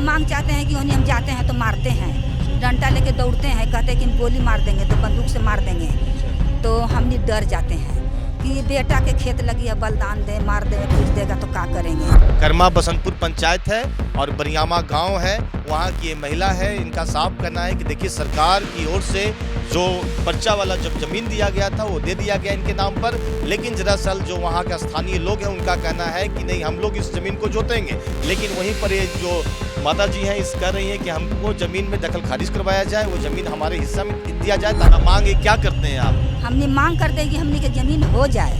हम मांग चाहते हैं कि हम जाते हैं तो मारते हैं, डंडा लेके दौड़ते हैं, कहते हैं कि गोली मार देंगे तो बंदूक से मार देंगे, तो हम डर जाते हैं कि बेटा के खेत लगी है, बलिदान दे, मार दे, पीट देगा तो क्या करेंगे। कर्मा बसंतपुर पंचायत है और बरियामा गांव है, वहाँ की ये महिला है। इनका साफ कहना है कि देखिए सरकार की ओर से जो पर्चा वाला जब जमीन दिया गया था वो दे दिया गया इनके नाम पर, लेकिन दरअसल जो वहाँ का स्थानीय लोग हैं उनका कहना है कि नहीं, हम लोग इस जमीन को जोतेंगे। लेकिन वहीं पर ये जो माता जी हैं इस कह रही हैं कि हमको जमीन में दखल खारिज करवाया जाए, वो जमीन हमारे हिस्सा में दिया जाए। ताकि मांग क्या करते हैं आप? हमने मांग करते हैं कि हमने के जमीन हो जाए,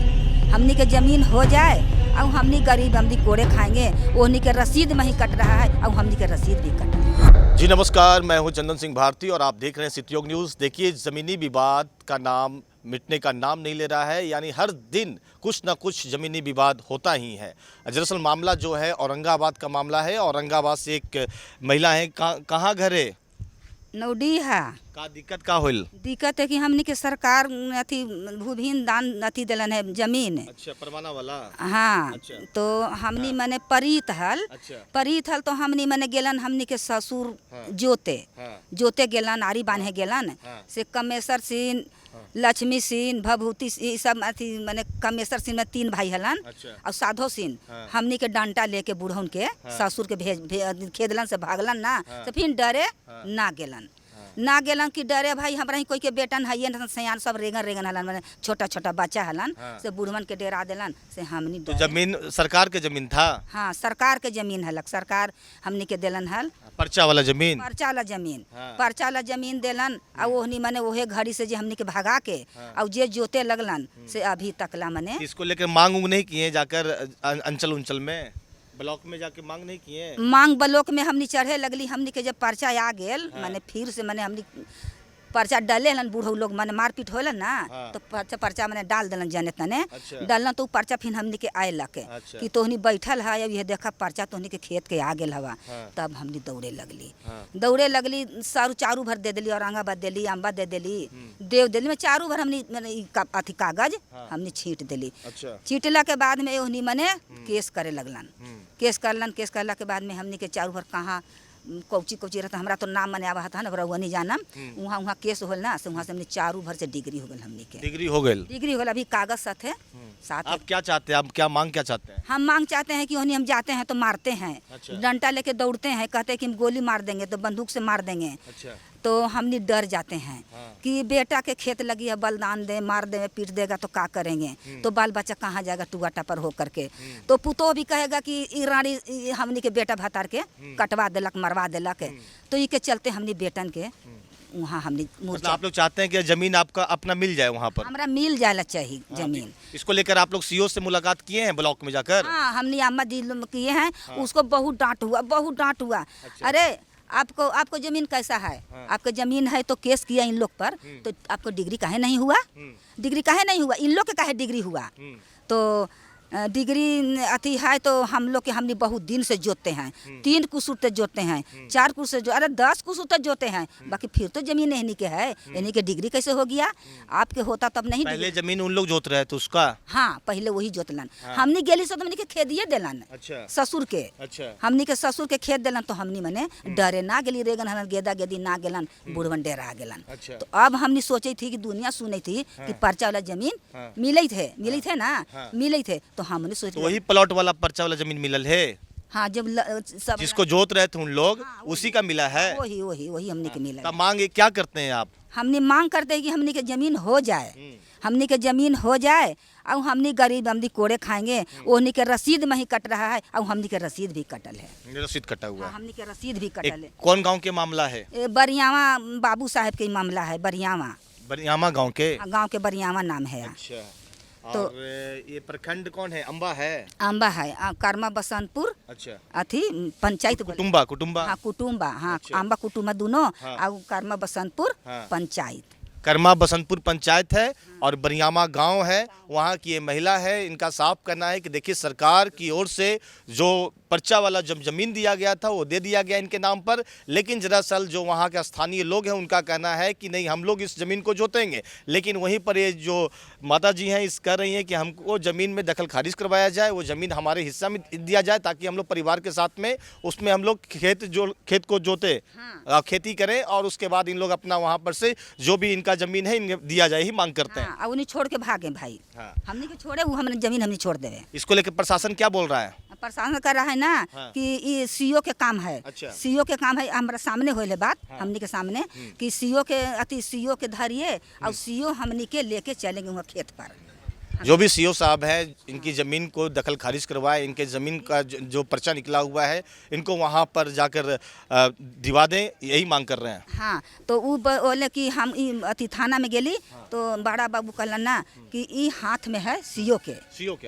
हमने के जमीन हो जाए, और हमने गरीब हमने कोड़े खाएंगे, उन्हीं के रसीद में ही कट रहा है, और हमने के रसीद भी कट रहा है। जी नमस्कार, मैं हूं चंदन सिंह भारती और आप देख रहे हैं सिटी योग न्यूज़। देखिए, ज़मीनी विवाद का नाम मिटने का नाम नहीं ले रहा है, यानी हर दिन कुछ ना कुछ ज़मीनी विवाद होता ही है। दरअसल मामला जो है औरंगाबाद का मामला है। औरंगाबाद से एक महिला है, कहाँ घर है? नौडी है। का दिक्कत का होल? दिक्कत है कि हमने के सरकार अथी भूभिन दान अथी दिलन है जमीन। अच्छा, परवाना वाला। हाँ। अच्छा। तो हमने मने परीत हल। अच्छा। परीत हल तो हमने मने गेलन, हमने के ससुर हाँ। जोते। हाँ। जोते गेलन, आरी बांधे गेलन। हाँ। से कमेसर सिंह, लक्ष्मी सिंह, भभूति ये सब अथी मने कमेसर सिंह में 3 भाई हलन। अच्छा। और साधो सिंह हाँ। हमने के डांटा लेके बूढ़न के ससुर के खेदलन से भागलन ना। तो फिर डरे ना गेलन, ना गेलन कि डरे भाई हमरा ही कोई के बेटन है, सयान सब रेगन रेगन हलन, मैंने छोटा छोटा बच्चा हलन। से बूढ़वन के डेरा दिलन से हमनी। तो जमीन सरकार के जमीन था? हाँ, सरकार के जमीन हलक, सरकार हमनी के दिलन हल। पर्चा वाला जमीन? पर्चा वाला जमीन। हाँ। पर्चा वाला जमीन दिलन, और ओहनी मने ओहे घड़ी से जे हमनी के भगा के और जे जोते लगलन से अभी तकला मने। इसको लेकर मांग उंग नहीं किए जाकर अंचल उंचल में, ब्लॉक में जाके मांग नहीं किए? मांग ब्लॉक में हमनी चढ़े लगली, हमनी के जब पर्चा आ गेल माने फिर से मने हमनी पर्चा डाले हलन, बूढ़ो लोग माने मारपीट होलन ना। हाँ। तो पर्चा मने डाल दिलन जने तने। अच्छा। डालना तो पर्चा फिर हमनी के आए लके। अच्छा। कि तोहनी बैठल है, अब ये देखा पर्चा तोहनी के खेत के आ गेल हवा। हाँ। तब हमनी दौड़े लगली। हाँ। दौड़े लगली, सारू चारू भर दे दिली, औरंगाबाद दिली, अम्बा दे दिली, देव दिली में चारू भर हमनी मने अथी कागज हमनी छींट दिली। अच्छा। छींटला के बाद में ओहनी मने केस करे लगलन। केस करलन, केस करला के बाद में हमनी के चारू भर कहाँ कौची कौची रहता, हमरा तो नाम मने आवा था ना, रउनी जानम। वहाँ वहाँ केस होल ना, से वहाँ से हमने चारू भर से डिग्री हो गल हमनी के। डिग्री हो गई? डिग्री हो गल, अभी कागज साथ है। आप क्या चाहते हैं? आप क्या मांग क्या चाहते हैं? हम मांग चाहते हैं कि हम जाते हैं तो मारते हैं। अच्छा। डंडा लेके दौड़ते हैं, कहते हैं कि गोली मार देंगे तो बंदूक से मार देंगे। अच्छा। तो हमने डर जाते हैं कि बेटा के खेत लगी है, बलिदान दे, मार दे, पीट देगा तो क्या करेंगे। तो बाल बच्चा कहाँ जाएगा टुआ टापर हो करके। तो पुतो भी कहेगा कि ई रानी हमनी के बेटा भतार के कटवा दिलक, मरवा दिलक। तो ये के चलते हमने बेटन के वहाँ हमने मतलब आप लोग चाहते हैं कि जमीन आपका अपना मिल जाए वहाँ पर? हमरा मिल जाए चाहिए जमीन। इसको लेकर आप लोग सीओ से मुलाकात किए हैं ब्लॉक में जाकर? हाँ, हमने अम्मा जी किए हैं। उसको बहुत डांट हुआ, बहुत डांट हुआ। अच्छा। अरे आपको जमीन कैसा है? आपको जमीन है तो केस किया इन लोग पर, तो आपको डिग्री काहे नहीं हुआ? डिग्री काहे नहीं हुआ? इन लोग के काहे डिग्री हुआ? तो डिग्री अथी है तो हम लोग के हमने बहुत दिन से जोतते हैं। 3 कुसुर तक जोतते हैं, 4 कुसुर जो, अरे 10 कुसुर तक जोते हैं। बाकी फिर तो जमीन इन्हीं के है, इन्हीं के डिग्री कैसे हो गया? आपके होता तब नहीं। पहले जमीन उन लोग जोत रहे थे उसका? हाँ, पहले वही जोतलन। हमने गेली से तो हमने के खेदिए दिलन। अच्छा। ससुर के। अच्छा। हमनी के ससुर के खेत दिलन, तो हमनी मने डरे ना गेली, रेगन हलन, गेदा गेदी ना गेलन, बुढ़वन डेरा गेलन। अच्छा। तो अब हमनी सोची थी कि दुनिया सुनी थी कि पर्चा वाला जमीन मिले थे ना, मिले थे। तो हमने तो वही प्लॉट वाला पर्चा वाला जमीन मिलल है? हाँ, जब सब जिसको जोत रहे थे उन लोग, उसी का मिला है? वही हमनी के मिला। तब मांग क्या करते हैं आप? हमने मांग करते हैं कि हमनी के जमीन हो जाए, हमनी के जमीन हो जाए, और हमनी गरीब हमनी कोड़े खाएंगे, ओहनी के रसीद में ही कट रहा है, और हमनी के रसीद भी कटल है। रसीद कटा हुआ है? हमनी के रसीद भी कटल है। कौन गांव के मामला है? बरियावा बाबू साहब के मामला है, बरियावा। बरियामा गांव के? गांव के बरियावा नाम है। अच्छा। तो और ये प्रखंड कौन है? अम्बा है? अम्बा है, कर्मा बसंतपुर। अच्छा। अथी पंचायत कुटुम्बा? कुटुम्बा? हाँ, कुटुम्बा। हाँ। अच्छा। अम्बा कुटुम्बा दोनों। हाँ। और कर्मा बसंतपुर हाँ। पंचायत। कर्मा बसंतपुर पंचायत है और बरियामा गांव है। वहाँ की ये महिला है, इनका साफ कहना है कि देखिए सरकार की ओर से जो पर्चा वाला जब जमीन दिया गया था वो दे दिया गया इनके नाम पर, लेकिन दरअसल जो वहाँ के स्थानीय लोग हैं उनका कहना है कि नहीं, हम लोग इस ज़मीन को जोतेंगे। लेकिन वहीं पर ये जो माता जी हैं इस कह रही हैं कि हमको ज़मीन में दखल खारिज करवाया जाए, वो ज़मीन हमारे हिस्सा में दिया जाए ताकि हम लोग परिवार के साथ में उसमें हम लोग खेत को जोते, खेती करें और उसके बाद इन लोग अपना वहाँ पर से जो भी इनका ज़मीन है इन्हें दिया जाए ही मांग करते हैं। हाँ, उन्हें छोड़ के भागे भाई। हाँ। हमने के छोड़े, वो हमने जमीन हमने छोड़ देवे। इसको लेकर प्रशासन क्या बोल रहा है? प्रशासन कर रहा है ना हाँ। कि ये सीओ के काम है। अच्छा। सीओ के काम है, हमारा सामने होले बात। हाँ। हमनी के सामने कि सीओ के सीओ के धरिए और सीओ हमनी के लेके चलेंगे वहाँ खेत पर। जो भी सीओ साहब है इनकी ज़मीन को दखल खारिज करवाए, इनके ज़मीन का जो पर्चा निकला हुआ है इनको वहाँ पर जाकर दिवा दें, यही मांग कर रहे हैं। हाँ, तो वो बोले कि हम अति थाना में गेली। हाँ। तो बड़ा बाबू कहलन ना कि ये हाथ में है सीओ के,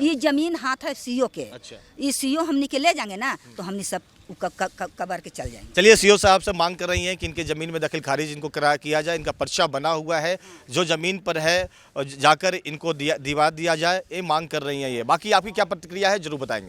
ये जमीन हाथ है सीओ के। अच्छा। ये सीओ हमनी के ले जाएंगे ना तो हमनी सब कबर के चल जाएंगे। चलिए, सीओ साहब से मांग कर रही हैं कि इनके ज़मीन में दखल खारिज इनको किया जाए, इनका पर्चा बना हुआ है, जो ज़मीन पर है और जाकर इनको दिवा दिया जाए, ये मांग कर रही हैं ये। बाकी आपकी क्या प्रतिक्रिया है जरूर बताएंगे।